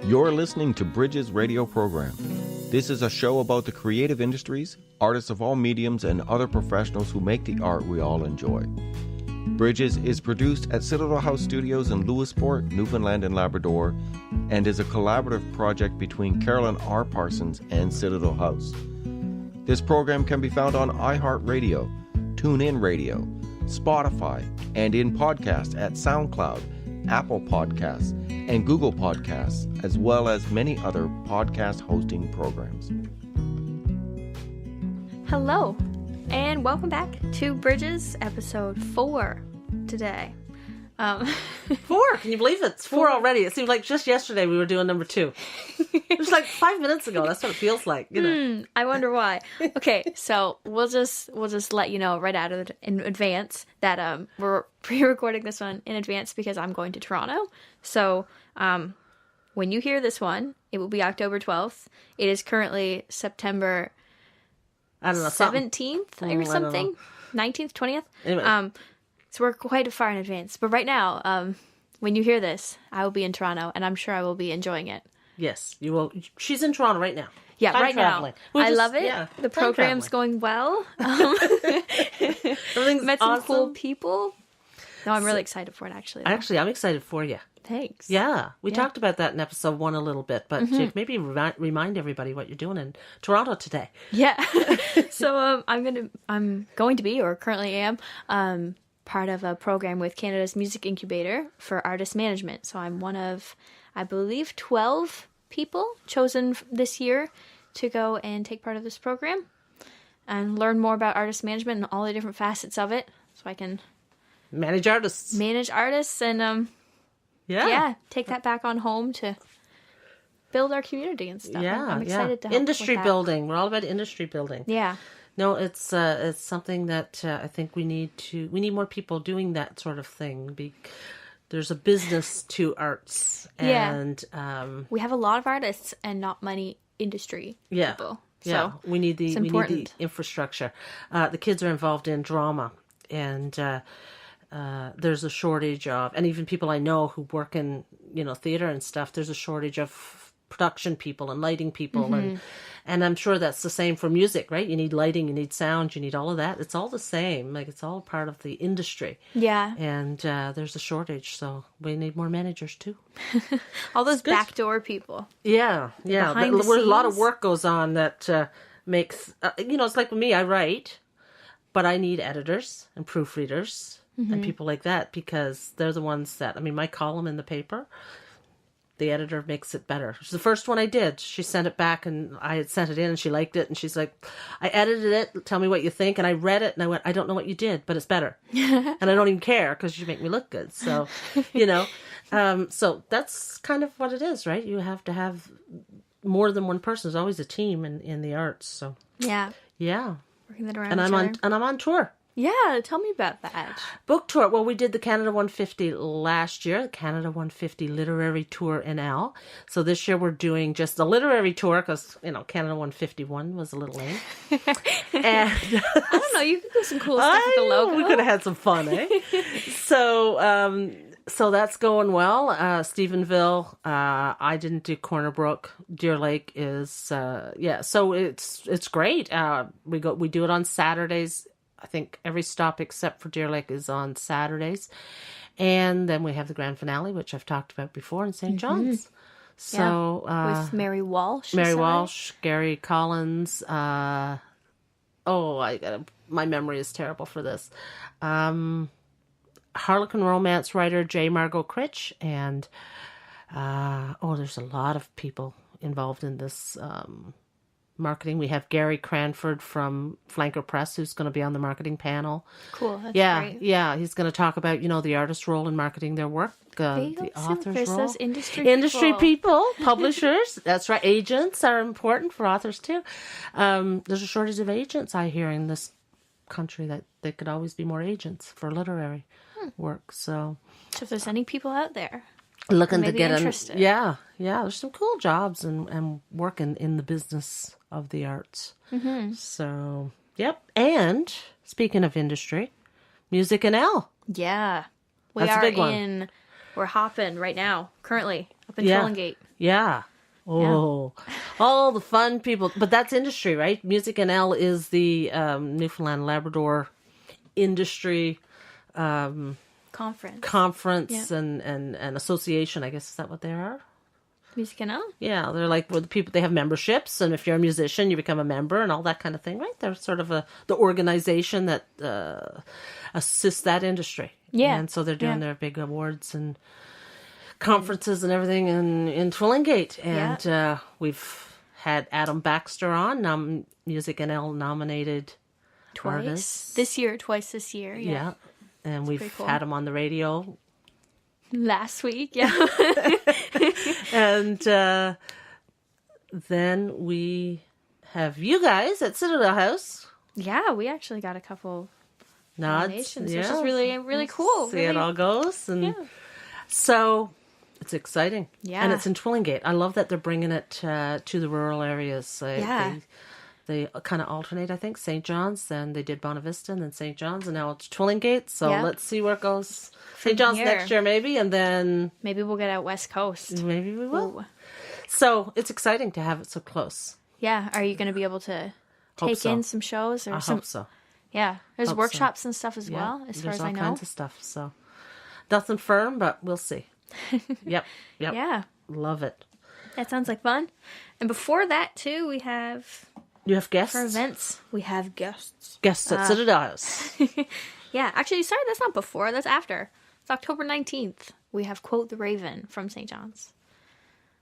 You're listening to Bridges radio program. This is a show about the creative industries, artists of all mediums, and other professionals who make the art we all enjoy. Bridges is produced at Citadel House Studios in Lewisport, Newfoundland and Labrador, and is a collaborative project between Carolyn R. Parsons and Citadel House. This program can be found on iHeartRadio, TuneIn Radio, Spotify, and in podcast at SoundCloud, Apple Podcasts, and Google Podcasts, as well as many other podcast hosting programs. Hello, and welcome back to Bridges, episode 4 today. 4? Can you believe it? It's 4 already. It seems like just yesterday we were doing number 2. It was like 5 minutes ago. That's what it feels like. You know. I wonder why. Okay, so we'll just let you know right out of in advance that we're pre-recording this one in advance because I'm going to Toronto. So when you hear this one, it will be October 12th. It is currently September 17th or something, 19th, 20th. Anyway. So we're quite far in advance. But right now, when you hear this, I will be in Toronto, and I'm sure I will be enjoying it. Yes, you will. She's in Toronto right now. Yeah, Time right traveling. now. I love it. Yeah, the program's going well. Everything's met awesome. some cool people. No, I'm really excited for it, actually. Actually, I'm excited for you. Thanks. Yeah, we talked about that in episode 1 a little bit, but maybe remind everybody what you're doing in Toronto today. Yeah. So I'm going to be, or currently am, part of a program with Canada's Music Incubator for artist management. So I'm one of, I believe, 12 people chosen this year to go and take part of this program and learn more about artist management and all the different facets of it, so I can manage artists and take that back on home to build our community and stuff. Yeah, I'm excited to help industry with that. building. We're all about industry building. Yeah. No, it's something that I think we need more people doing that sort of thing. There's a business to arts, and we have a lot of artists and not many industry people. So we need the infrastructure. The kids are involved in drama, and there's a shortage of, and even people I know who work in theater and stuff. There's a shortage of production people and lighting people, and I'm sure that's the same for music, right? You need lighting, you need sound, you need all of that. It's all the same. Like, it's all part of the industry. Yeah. And there's a shortage, so we need more managers too. All those backdoor people. Yeah. Behind the where a lot of scenes. work goes on that makes it's like with me. I write, but I need editors and proofreaders and people like that, because they're the ones that, my column in the paper, the editor makes it better. It's the first one I did. She sent it back, and I had sent it in, and she liked it, and she's like, I edited it, tell me what you think. And I read it, and I went, I don't know what you did, but it's better. And I don't even care, because you make me look good. So, so that's kind of what it is, right? You have to have more than one person. There's always a team in the arts. So yeah. Working that around and I'm on tour. Yeah, tell me about that. Book tour. Well, we did the Canada 150 last year, the Canada 150 Literary Tour in Al. So this year we're doing just the literary tour because, Canada 151 was a little lame. And I don't know, you could do some cool stuff with the logo. We could have had some fun, eh? So that's going well. Stephenville, I didn't do Corner Brook. Deer Lake is, so it's great. We do it on Saturdays. I think every stop except for Deer Lake is on Saturdays. And then we have the grand finale, which I've talked about before, in St. John's. So with Mary Walsh. Walsh, Gary Collins. My memory is terrible for this. Harlequin romance writer J. Margot Critch. And there's a lot of people involved in this marketing. We have Gary Cranford from Flanker Press, who's going to be on the marketing panel. Cool. That's great. Yeah. He's going to talk about, the artist's role in marketing their work, the author's role. Those industry people, publishers. That's right. Agents are important for authors too. There's a shortage of agents, I hear, in this country, that there could always be more agents for literary work. So if there's any people out there looking to get interested. There's some cool jobs and working in the business of the arts. So and speaking of industry, Music in L. We're hopping right now currently up in Trollingate. Yeah. Oh, all the fun people. But that's industry, right? Music NL is the Newfoundland Labrador industry conference and association. I guess, is that what they are? Music NL? Yeah, they're like where the people, they have memberships, and if you're a musician, you become a member and all that kind of thing, right? They're sort of the organization that assists that industry. Yeah. And so they're doing their big awards and conferences and everything in Twillingate. And we've had Adam Baxter on, Music NL nominated Twice artist. Twice this year. Yeah. And we've cool. had him on the radio. Last week, yeah. And then we have you guys at Citadel House. Yeah, we actually got a couple Nods, nominations, which is really, really cool. See it all goes. And so it's exciting. Yeah. And it's in Twillingate. I love that they're bringing it to the rural areas. They kind of alternate, I think. St. John's, then they did Bonavista, and then St. John's, and now it's Twillingate. So let's see where it goes. St. John's next year, maybe, and then... Maybe we'll get out West Coast. Maybe we will. Ooh. So it's exciting to have it so close. Yeah. Are you going to be able to take in some shows? I hope so. Yeah. There's workshops and stuff as well, as far as I know. There's all kinds of stuff, so... Nothing firm, but we'll see. Yep. Yeah. Love it. That sounds like fun. And before that, too, we have... You have guests? For events, we have guests. Guests at Citadel House. Yeah, actually, sorry, that's not before. That's after. It's October 19th. We have Quote the Raven from St. John's.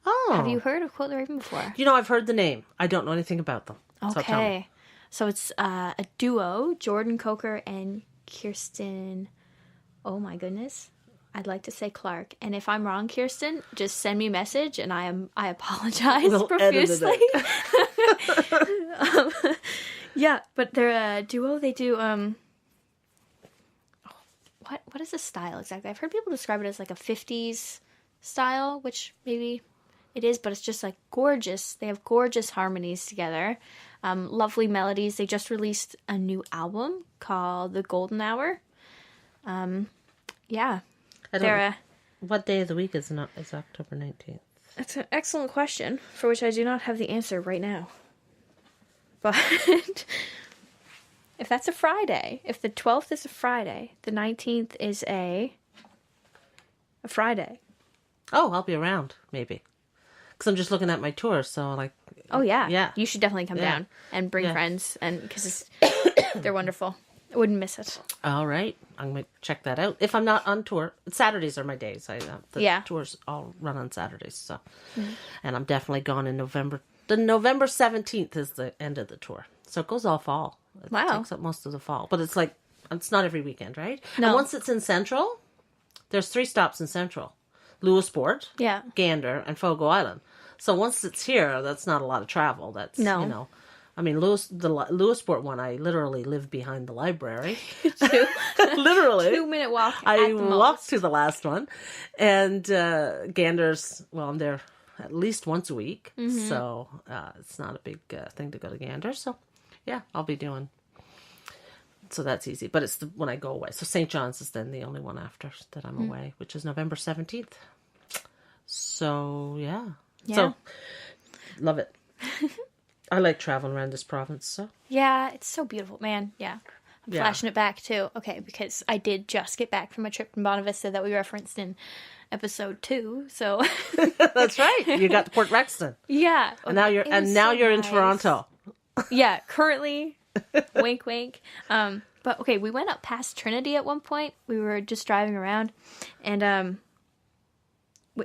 Oh. Have you heard of Quote the Raven before? You know, I've heard the name. I don't know anything about them. Okay. So it's a duo, Jordan Coker and Kirsten... Oh, my goodness. I'd like to say Clark. And if I'm wrong, Kirsten, just send me a message, and I apologize profusely. Yeah, but they're a duo. They do what is the style exactly? I've heard people describe it as like a 50s style, which maybe it is, but it's just like gorgeous. They have gorgeous harmonies together, lovely melodies. They just released a new album called The Golden Hour. Yeah. What day of the week is October 19th? That's an excellent question, for which I do not have the answer right now. But if that's a Friday, if the 12th is a Friday, the 19th is a Friday. Oh, I'll be around, maybe. Because I'm just looking at my tour, so like... Oh, yeah. Yeah. You should definitely come down and bring friends, and because they're wonderful. I wouldn't miss it. All right. I'm going to check that out. If I'm not on tour, Saturdays are my days. The tours all run on Saturdays, so... And I'm definitely gone in November. The November 17th is the end of the tour. So it goes all fall. It takes up most of the fall. But it's like, it's not every weekend, right? No. And once it's in Central, there's 3 stops in Central. Lewisport, Gander, and Fogo Island. So once it's here, that's not a lot of travel. That's, you know... I mean, the Lewisport one, I literally live behind the library. Literally. 2-minute walk I walked to the last one. And Gander's, well, I'm there at least once a week. So it's not a big thing to go to Gander. So, yeah, I'll be doing. So that's easy. But it's when I go away. So St. John's is then the only one after that I'm away, which is November 17th. So, yeah. So, love it. I like traveling around this province, so. Yeah, it's so beautiful, man. Yeah. I'm flashing it back, too. Okay, because I did just get back from a trip in Bonavista that we referenced in episode 2, so. That's right. You got to Port Rexton. Yeah. And now you're in Toronto. Yeah, currently. Wink, wink. But, okay, we went up past Trinity at one point. We were just driving around, and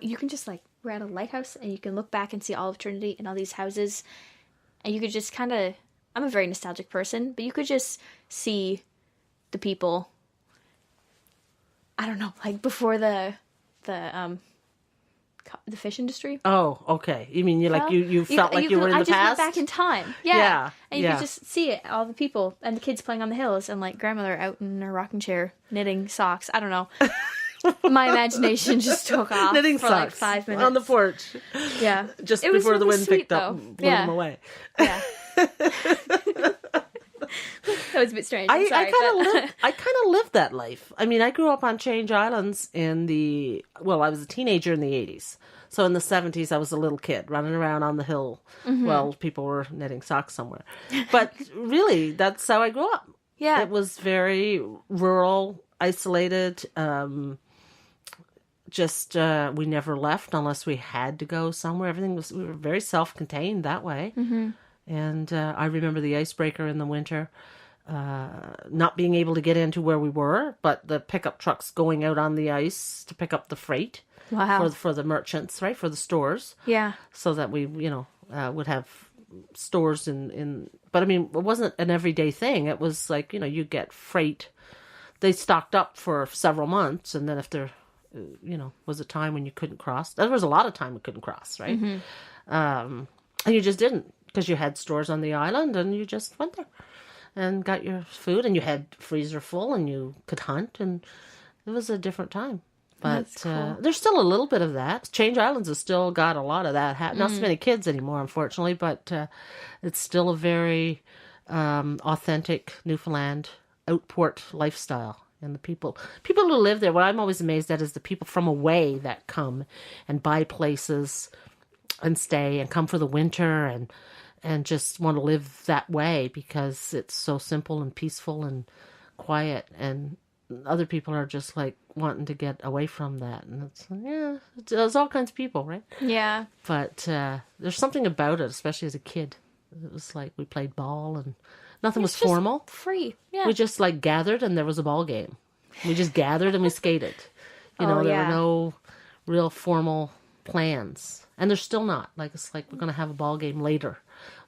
you can just, like, we're at a lighthouse, and you can look back and see all of Trinity and all these houses. And you could just kind of, I'm a very nostalgic person, but you could just see the people, I don't know, like before the fish industry. Oh, okay. You mean you felt like you were in the past? I just went back in time. Yeah. And you could just see it, all the people and the kids playing on the hills and like grandmother out in her rocking chair knitting socks. I don't know. My imagination just took off knitting for socks like 5 minutes. on the porch. Yeah. Just it before was the really wind sweet, picked up and blew them away. Yeah. That was a bit strange. I kind of lived that life. I mean, I grew up on Change Islands I was a teenager in the 80s. So in the 70s, I was a little kid running around on the hill while people were knitting socks somewhere. But really, that's how I grew up. Yeah. It was very rural, isolated. We never left unless we had to go somewhere. We were very self-contained that way. Mm-hmm. And I remember the icebreaker in the winter, not being able to get into where we were, but the pickup trucks going out on the ice to pick up the freight. Wow. For the merchants, right? For the stores. Yeah. So that we, would have stores but I mean, it wasn't an everyday thing. It was like, you get freight. They stocked up for several months. And then if there, was a time when you couldn't cross, there was a lot of time we couldn't cross, right? Mm-hmm. And you just didn't, because you had stores on the island and you just went there and got your food, and you had freezer full and you could hunt, and it was a different time. But cool. There's still a little bit of that. Change Islands has still got a lot of that. Not so many kids anymore, unfortunately, but it's still a very authentic Newfoundland outport lifestyle. And the people who live there, what I'm always amazed at is the people from away that come and buy places and stay and come for the winter and just want to live that way because it's so simple and peaceful and quiet, and other people are just like wanting to get away from that. And there's all kinds of people, right? Yeah. But there's something about it, especially as a kid. It was like we played ball and nothing was formal. Free. Yeah. We just like gathered and there was a ball game. We just gathered and we skated. There were no real formal plans. And there's still not. Like, it's like we're going to have a ball game later.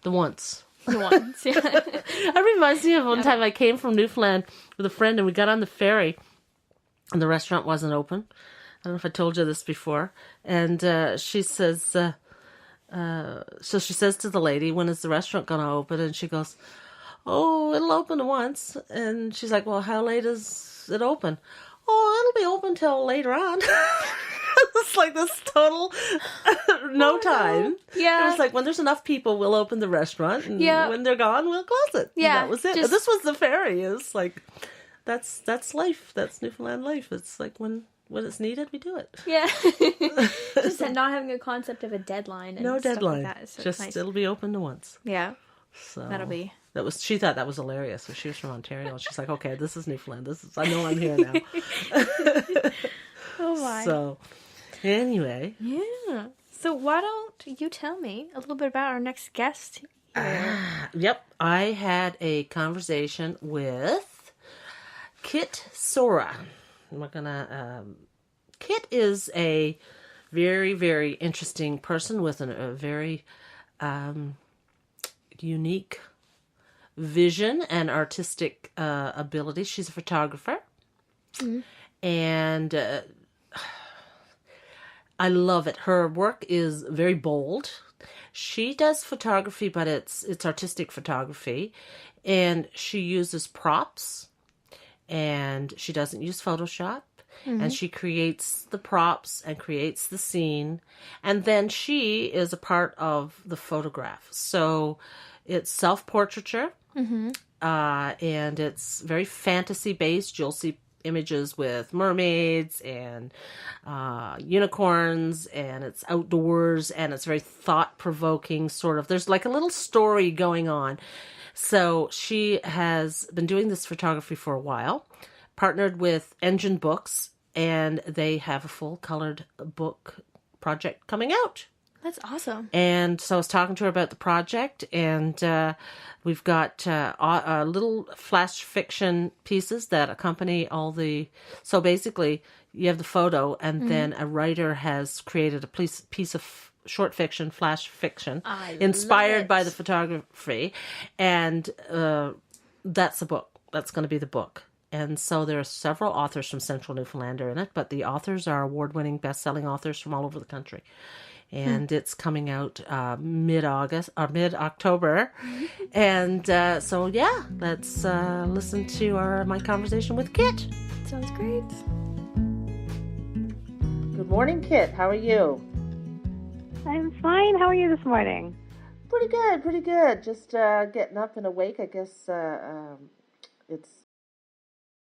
The once, yeah. That reminds me of one time I came from Newfoundland with a friend, and we got on the ferry, and the restaurant wasn't open. I don't know if I told you this before. And she says, so she says to the lady, when is the restaurant going to open? And she goes, oh, it'll open once. And she's like, well, how late is it open? Oh, it'll be open till later on. It's like this total no time. Yeah. It was like, when there's enough people, we'll open the restaurant. And when they're gone, we'll close it. Yeah. And that was it. This was the ferry. It's like, that's life. That's Newfoundland life. It's like when it's needed, we do it. Yeah. Just not having a concept of a deadline. And no deadline. Like that. So just nice. It'll be open to once. Yeah. So that'll be. She thought that was hilarious. So she was from Ontario. She's like, okay, this is Newfoundland. I know I'm here now. Oh my. So, anyway. Yeah. So why don't you tell me a little bit about our next guest here? Yep. I had a conversation with Kit Sora. We're gonna. Kit is a very, very interesting person with a very unique vision and artistic ability. She's a photographer, and I love it. Her work is very bold. She does photography, but it's artistic photography, and she uses props, and she doesn't use Photoshop. And she creates the props and creates the scene. And then she is a part of the photograph. So it's self-portraiture. And it's very fantasy-based. You'll see images with mermaids and unicorns. And it's outdoors. And it's very thought-provoking, sort of. There's like a little story going on. So she has been doing this photography for a while. Partnered with Engen Books, and they have a full-colored book project coming out. That's awesome. And so I was talking to her about the project, and we've got little flash fiction pieces that accompany all the... So basically, you have the photo, and then a writer has created a piece of short fiction, flash fiction, inspired by the photography, and that's the book. That's going to be the book. And so there are several authors from Central Newfoundland in it, but the authors are award-winning, best-selling authors from all over the country. And it's coming out mid-August or mid-October. And so, yeah, let's listen to my conversation with Kit. Sounds great. Good morning, Kit. How are you? I'm fine. How are you this morning? Pretty good. Just getting up and awake. I guess it's